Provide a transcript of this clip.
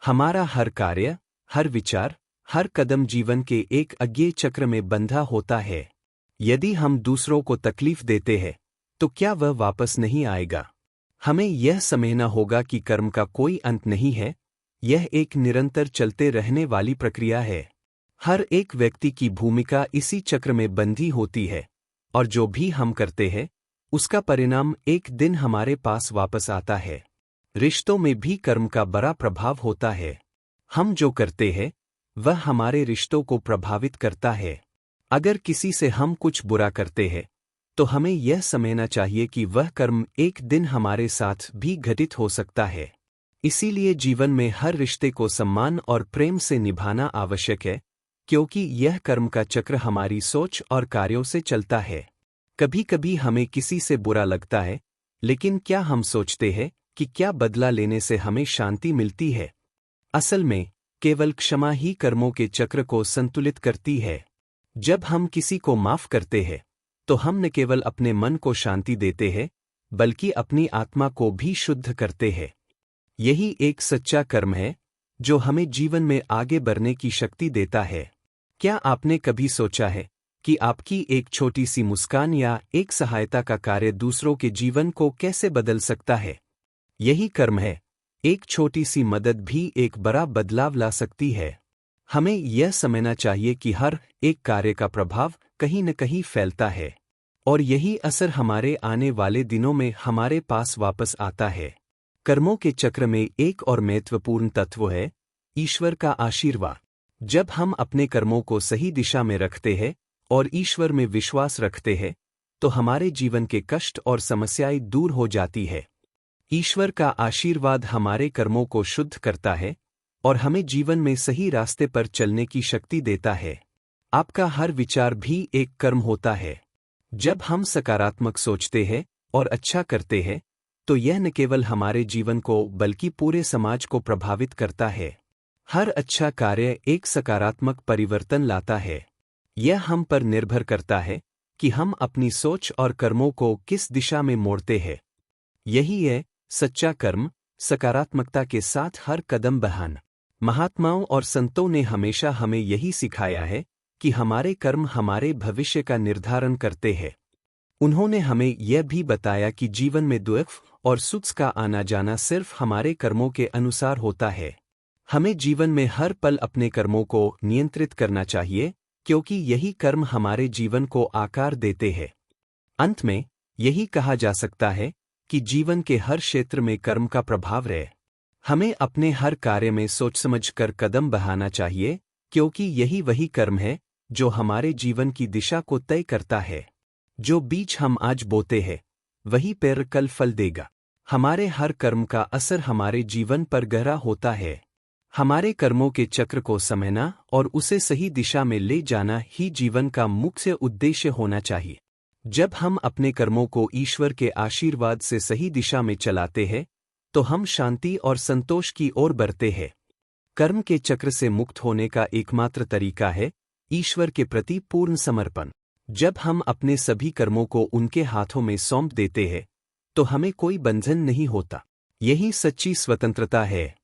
हमारा हर कार्य, हर विचार, हर कदम जीवन के एक अज्ञेय चक्र में बंधा होता है। यदि हम दूसरों को तकलीफ देते हैं, तो क्या वह वापस नहीं आएगा? हमें यह समझना होगा कि कर्म का कोई अंत नहीं है, यह एक निरंतर चलते रहने वाली प्रक्रिया है। हर एक व्यक्ति की भूमिका इसी चक्र में बंधी होती है, और जो भी हम करते हैं, उसका परिणाम एक दिन हमारे पास वापस आता है। रिश्तों में भी कर्म का बड़ा प्रभाव होता है। हम जो करते हैं, वह हमारे रिश्तों को प्रभावित करता है। अगर किसी से हम कुछ बुरा करते हैं, तो हमें यह समझना चाहिए कि वह कर्म एक दिन हमारे साथ भी घटित हो सकता है। इसीलिए जीवन में हर रिश्ते को सम्मान और प्रेम से निभाना आवश्यक है, क्योंकि यह कर्म का चक्र हमारी सोच और कार्यों से चलता है। कभी कभी हमें किसी से बुरा लगता है, लेकिन क्या हम सोचते हैं कि क्या बदला लेने से हमें शांति मिलती है? असल में केवल क्षमा ही कर्मों के चक्र को संतुलित करती है। जब हम किसी को माफ करते हैं, तो हम न केवल अपने मन को शांति देते हैं, बल्कि अपनी आत्मा को भी शुद्ध करते हैं। यही एक सच्चा कर्म है, जो हमें जीवन में आगे बढ़ने की शक्ति देता है। क्या आपने कभी सोचा है कि आपकी एक छोटी सी मुस्कान या एक सहायता का कार्य दूसरों के जीवन को कैसे बदल सकता है? यही कर्म है। एक छोटी सी मदद भी एक बड़ा बदलाव ला सकती है। हमें यह समझना चाहिए कि हर एक कार्य का प्रभाव कहीं न कहीं फैलता है, और यही असर हमारे आने वाले दिनों में हमारे पास वापस आता है। कर्मों के चक्र में एक और महत्वपूर्ण तत्व है ईश्वर का आशीर्वाद। जब हम अपने कर्मों को सही दिशा में रखते हैं और ईश्वर में विश्वास रखते हैं, तो हमारे जीवन के कष्ट और समस्याएं दूर हो जाती है। ईश्वर का आशीर्वाद हमारे कर्मों को शुद्ध करता है और हमें जीवन में सही रास्ते पर चलने की शक्ति देता है। आपका हर विचार भी एक कर्म होता है। जब हम सकारात्मक सोचते हैं और अच्छा करते हैं, तो यह न केवल हमारे जीवन को बल्कि पूरे समाज को प्रभावित करता है। हर अच्छा कार्य एक सकारात्मक परिवर्तन लाता है। यह हम पर निर्भर करता है कि हम अपनी सोच और कर्मों को किस दिशा में मोड़ते हैं। यही है सच्चा कर्म, सकारात्मकता के साथ हर कदम बढ़ाना। महात्माओं और संतों ने हमेशा हमें यही सिखाया है कि हमारे कर्म हमारे भविष्य का निर्धारण करते हैं। उन्होंने हमें यह भी बताया कि जीवन में दुख और सुख का आना जाना सिर्फ हमारे कर्मों के अनुसार होता है। हमें जीवन में हर पल अपने कर्मों को नियंत्रित करना चाहिए, क्योंकि यही कर्म हमारे जीवन को आकार देते हैं। अंत में यही कहा जा सकता है कि जीवन के हर क्षेत्र में कर्म का प्रभाव रहे। हमें अपने हर कार्य में सोच समझ कर कदम बढ़ाना चाहिए, क्योंकि यही वही कर्म है जो हमारे जीवन की दिशा को तय करता है। जो बीज हम आज बोते हैं, वही पेड़ कल फल देगा। हमारे हर कर्म का असर हमारे जीवन पर गहरा होता है। हमारे कर्मों के चक्र को समझना और उसे सही दिशा में ले जाना ही जीवन का मुख्य उद्देश्य होना चाहिए। जब हम अपने कर्मों को ईश्वर के आशीर्वाद से सही दिशा में चलाते हैं, तो हम शांति और संतोष की ओर बढ़ते हैं। कर्म के चक्र से मुक्त होने का एकमात्र तरीका है ईश्वर के प्रति पूर्ण समर्पण। जब हम अपने सभी कर्मों को उनके हाथों में सौंप देते हैं, तो हमें कोई बंधन नहीं होता। यही सच्ची स्वतंत्रता है।